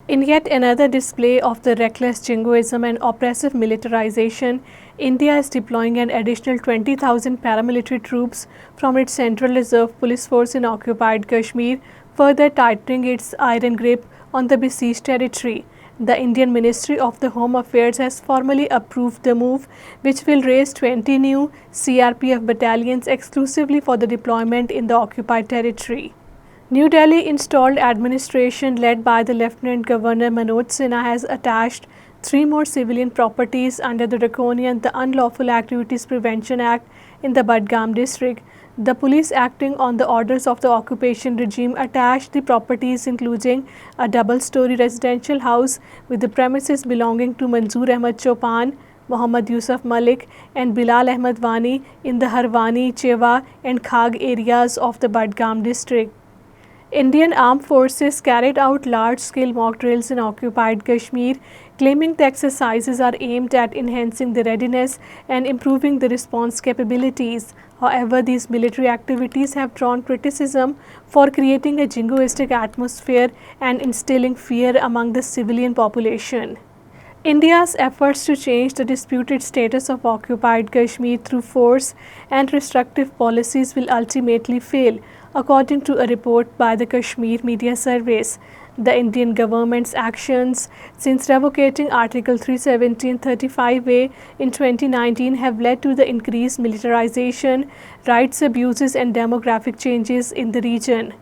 In yet another display of the reckless jingoism and oppressive militarization, India is deploying an additional 20,000 paramilitary troops from its Central Reserve Police Force in occupied Kashmir, further tightening its iron grip on the besieged territory. The Indian Ministry of the Home Affairs has formally approved the move, which will raise 20 new CRPF battalions exclusively for the deployment in the occupied territory. New Delhi installed administration led by the Lieutenant Governor Manoj Sinha has attached three more civilian properties under the draconian The Unlawful Activities Prevention Act in the Budgam district. The police, acting on the orders of the occupation regime, attached the properties including a double-story residential house with the premises belonging to Manzoor Ahmad Chaupan, Mohammad Yusuf Malik and Bilal Ahmad Wani in the Harwani, Chewa and Khag areas of the Budgam district. Indian Armed Forces carried out large-scale mock drills in occupied Kashmir, claiming the exercises are aimed at enhancing the readiness and improving the response capabilities. However, these military activities have drawn criticism for creating a jingoistic atmosphere and instilling fear among the civilian population. India's efforts to change the disputed status of occupied Kashmir through force and restrictive policies will ultimately fail, according to a report by the Kashmir Media Service. The Indian government's actions since revocating Article 370 and 35A in 2019 have led to the increased militarization, rights abuses and demographic changes in the region.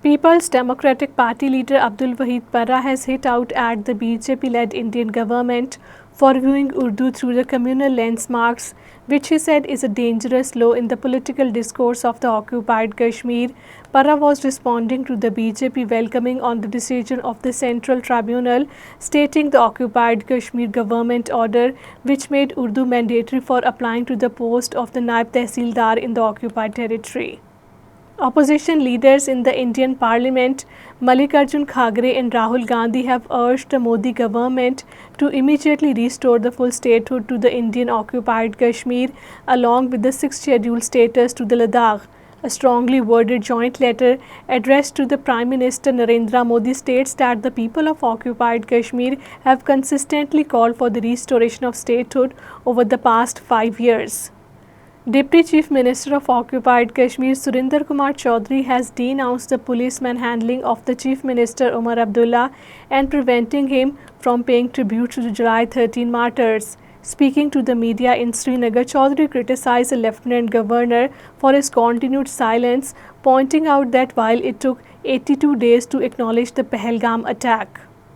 People's Democratic Party leader Abdul Wahid Parra has hit out at the BJP-led Indian government for viewing Urdu through the communal lens marks, which he said is a dangerous law in the political discourse of the occupied Kashmir. Parra was responding to the BJP welcoming on the decision of the Central Tribunal, stating the occupied Kashmir government order, which made Urdu mandatory for applying to the post of the Naib Tehsildar in the occupied territory. Opposition leaders in the Indian Parliament, Mallikarjun Kharge and Rahul Gandhi, have urged the Modi government to immediately restore the full statehood to the Indian occupied Kashmir, along with the sixth scheduled status to the Ladakh. A strongly worded joint letter addressed to the Prime Minister Narendra Modi states that the people of occupied Kashmir have consistently called for the restoration of statehood over the past 5 years. Deputy Chief Minister of occupied Kashmir Surinder Kumar Chaudhary has denounced the police manhandling of the Chief Minister Omar Abdullah and preventing him from paying tribute to the July 13 martyrs. Speaking to the media in Srinagar, Chaudhary criticized the Lieutenant Governor for his continued silence, pointing out that while it took 82 days to acknowledge the Pahalgam attack,